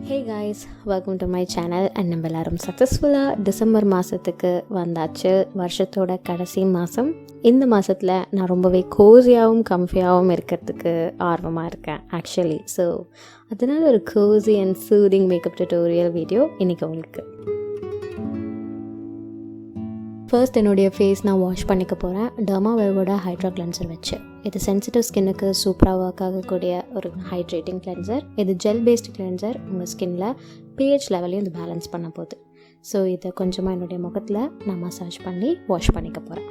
Hey guys, welcome to my channel and நம்ம எல்லாரும் சக்ஸஸ்ஃபுல்லாக டிசம்பர் மாதத்துக்கு வந்தாச்சு. வருஷத்தோட கடைசி மாதம். இந்த மாதத்தில் நான் ரொம்பவே கோஸியாகவும் கம்ஃபியாகவும் இருக்கிறதுக்கு ஆர்வமாக இருக்கேன் ஆக்சுவலி. ஸோ அதனால் ஒரு cozy and soothing makeup tutorial video இன்றைக்கி உங்களுக்கு. ஃபர்ஸ்ட் என்னுடைய ஃபேஸ் நான் வாஷ் பண்ணிக்க போகிறேன் டெர்மாவைவோட ஹைட்ரா கிளென்சர் வச்சு. இது சென்சிட்டிவ் ஸ்கின்னுக்கு சூப்பராக ஒர்க் ஆகக்கூடிய ஒரு ஹைட்ரேட்டிங் கிளென்சர். இது ஜெல் பேஸ்ட் கிளென்சர். உங்கள் ஸ்கின்னில் pH லெவலையும் இது பேலன்ஸ் பண்ண போகுது. ஸோ இதை கொஞ்சமாக என்னுடைய முகத்தில் நான் மசாஜ் பண்ணி வாஷ் பண்ணிக்க போகிறேன்.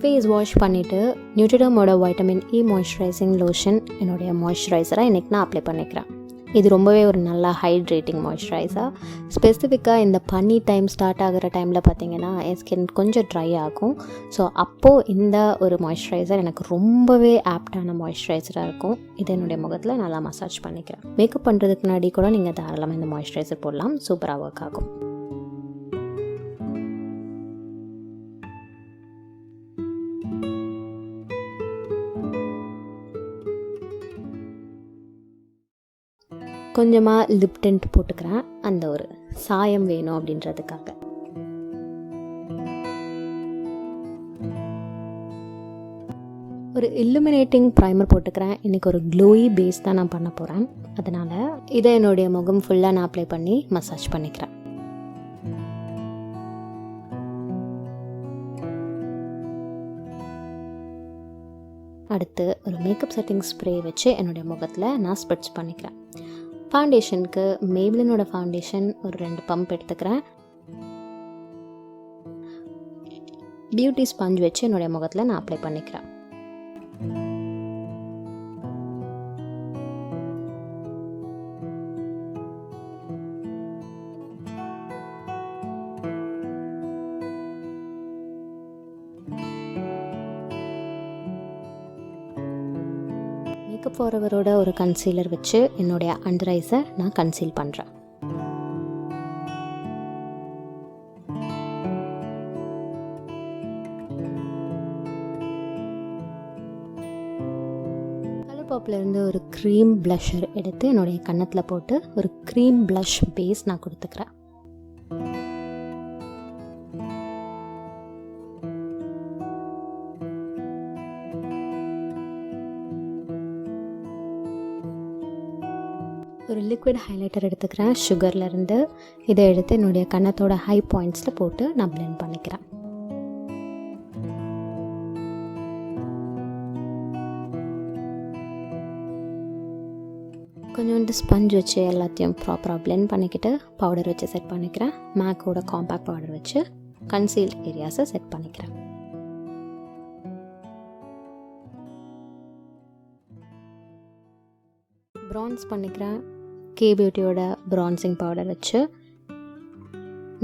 ஃபேஸ் வாஷ் பண்ணிவிட்டு நியூட்ரிடர்மோட வைட்டமின் இ மாய்ஸ்சரைசிங் லோஷன் என்னுடைய மாய்ஸ்சரைசராக இன்றைக்கி நான் அப்ளை பண்ணிக்கிறேன். இது ரொம்பவே ஒரு நல்ல ஹைட்ரேட்டிங் மாய்ஸ்சரைசர். ஸ்பெசிஃபிக்காக இந்த பனி டைம் ஸ்டார்ட் ஆகிற டைமில் பார்த்திங்கன்னா என் ஸ்கின் கொஞ்சம் ட்ரை ஆகும். ஸோ அப்போது இந்த ஒரு மாய்ஸ்சரைசர் எனக்கு ரொம்பவே ஆப்டான மாய்ஸ்சரைசராக இருக்கும். இது என்னுடைய முகத்தில் நல்லா மசாஜ் பண்ணிக்கிறேன். மேக்கப் பண்ணுறதுக்கு முன்னாடி கூட நீங்கள் தாராளமாக இந்த மாய்ஸ்சரைசர் போடலாம். சூப்பராக ஒர்க் ஆகும். கொஞ்சமாக லிப் டிண்ட் போட்டுக்கிறேன், அந்த ஒரு சாயம் வேணும் அப்படின்றதுக்காக. ஒரு இல்லுமினேட்டிங் ப்ரைமர் போட்டுக்கிறேன். இன்றைக்கி ஒரு க்ளோயி பேஸ் தான் நான் பண்ண போகிறேன். அதனால் இதை என்னுடைய முகம் ஃபுல்லாக நான் அப்ளை பண்ணி மசாஜ் பண்ணிக்கிறேன். அடுத்து ஒரு மேக்கப் செட்டிங் ஸ்ப்ரே வச்சு என்னுடைய முகத்தில் நான் ஸ்ப்ரெட்ஸ் பண்ணிக்கிறேன். ஃபவுண்டேஷனுக்கு மேப்ளினோட ஃபவுண்டேஷன் ஒரு 2 பம்ப் எடுத்துக்கிறேன். பியூட்டி ஸ்பஞ்ச் வச்சு என்னுடைய முகத்தில் நான் அப்ளை பண்ணிக்கிறேன். மேக்கப் ஃபார்வரோட ஒரு கன்சீலர் வச்சு என்னுடைய அண்டர் ஐஸை நான் கன்சீல் பண்ணுறேன். கலர் பாப்லேருந்து ஒரு க்ரீம் ப்ளஷர் எடுத்து என்னுடைய கன்னத்தில் போட்டு ஒரு க்ரீம் ப்ளஷ் பேஸ் நான் கொடுத்துக்கிறேன். ஒரு லிக்விட் ஹைலைட்டர் எடுத்துக்கிறேன் சுகர்லேருந்து. இதை எடுத்து என்னுடைய கன்னத்தோட ஹை பாயிண்ட்ஸில் போட்டு நான் பிளெண்ட் பண்ணிக்கிறேன். கொஞ்சோண்டு ஸ்பஞ்ச் வச்சு எல்லாத்தையும் ப்ராப்பராக பிளெண்ட் பண்ணிக்கிட்டு பவுடர் வச்சு செட் பண்ணிக்கிறேன். மேக்கோட காம்பேக்ட் பவுடர் வச்சு கன்சீல்ட் ஏரியாஸை செட் பண்ணிக்கிறேன். ப்ரான்ஸ் பண்ணிக்கிறேன். கே பியூட்டியோட ப்ரான்சிங் பவுடர் வச்சு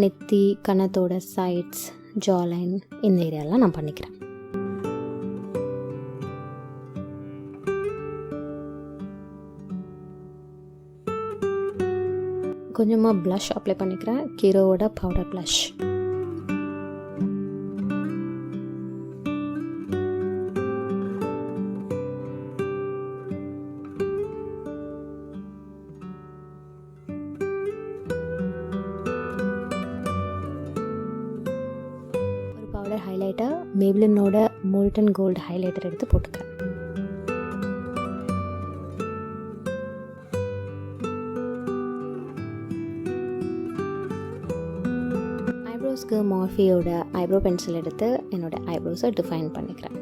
நெத்தி, கன்னத்தோட சைட்ஸ், ஜாலைன் இந்த ஏரியாலாம் நான் பண்ணிக்கிறேன். கொஞ்சமாக ப்ளஷ் அப்ளை பண்ணிக்கிறேன். கீரோவோட பவுடர் ப்ளஷ். ஹைலைட்டர் மேப்ளினோட மோல்டன் கோல்டு ஹைலைட்டர் எடுத்து போட்டுக்கிறேன். ஐப்ரோஸ்க்கு மார்ஃபியோட ஐப்ரோ பென்சில் எடுத்து என்னோட ஐப்ரோஸை டிஃபைன் பண்ணிக்கிறேன்.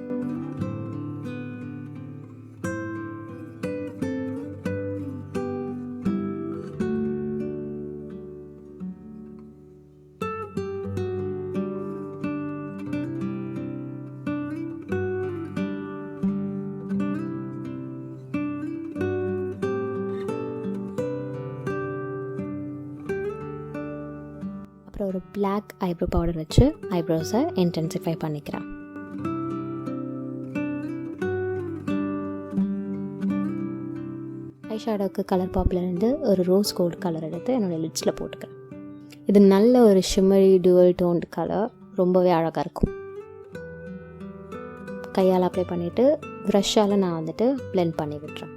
அப்புறம் ஒரு பிளாக் ஐப்ரோ பவுடர் வச்சு ஐப்ரோஸை இன்டென்சிஃபை பண்ணிக்கிறேன். ஐ ஷேடோவுக்கு கலர் பாப்லேருந்து ஒரு ரோஸ் கோல்டு கலர் எடுத்து என்னோடய லிட்ஸில் போட்டுக்கிறேன். இது நல்ல ஒரு ஷிம்மரி டுவல் டோன்டு கலர், ரொம்பவே அழகாக இருக்கும். கையால் அப்ளை பண்ணிவிட்டு ப்ரஷ்ஷால் நான் வந்துட்டு பிளெண்ட் பண்ணி விட்டுறேன்.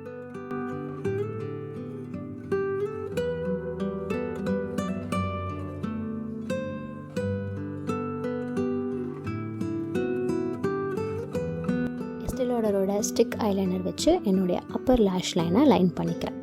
எஸ்டே லாடரோட ஸ்டிக் ஐலைனர் வச்சு என்னுடைய அப்பர் லேஷ் லைனை லைன் பண்ணிக்கிறேன்.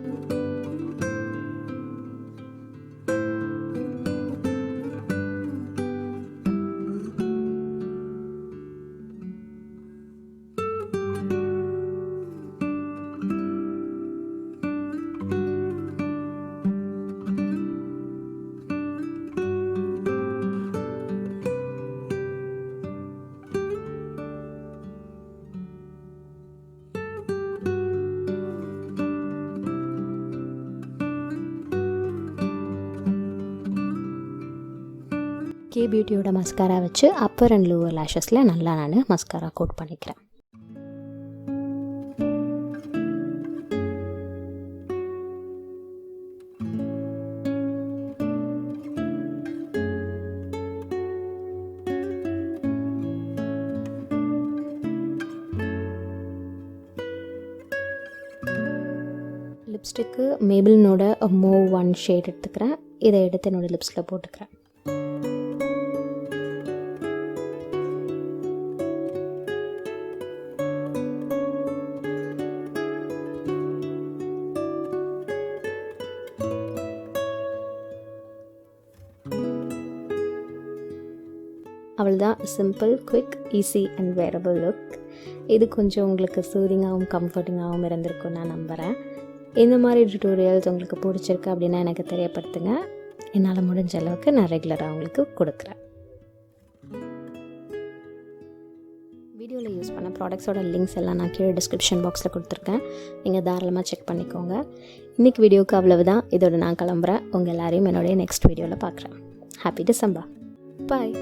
கே பியூட்டியோட மஸ்காரா வச்சு அப்பர் அண்ட் லோவர் லேஷஸில் நல்லா நான் மஸ்காரா கோட் பண்ணிக்கிறேன். லிப்ஸ்டிக்கு மேபிளினோட மூவ் 1 ஷேட் எடுத்துக்கிறேன். இதை எடுத்து என்னோடய லிப்ஸில் போட்டுக்கிறேன். அவ்வளோதான், simple, quick, easy and wearable look. இது கொஞ்சம் உங்களுக்கு சூதிங்காகவும் கம்ஃபர்டிங்காகவும் இருந்திருக்கும் நான் நம்புகிறேன். இந்த மாதிரி டியூட்டோரியல்ஸ் உங்களுக்கு பிடிச்சிருக்கு அப்படின்னா எனக்கு தெரியப்படுத்துங்க. என்னால் முடிஞ்ச அளவுக்கு நான் ரெகுலராக உங்களுக்கு கொடுக்குறேன். வீடியோவில் யூஸ் பண்ண ப்ராடக்ட்ஸோட லிங்க்ஸ் எல்லாம் நான் கீழே டிஸ்கிரிப்ஷன் பாக்ஸில் கொடுத்துருக்கேன். நீங்கள் தாராளமாக செக் பண்ணிக்கோங்க. இன்றைக்கி வீடியோவுக்கு அவ்வளவுதான். இதோட நான் கிளம்புறேன். உங்கள் எல்லாரையும் என்னுடைய நெக்ஸ்ட் வீடியோவில் பார்க்குறேன். Happy December. பாய்.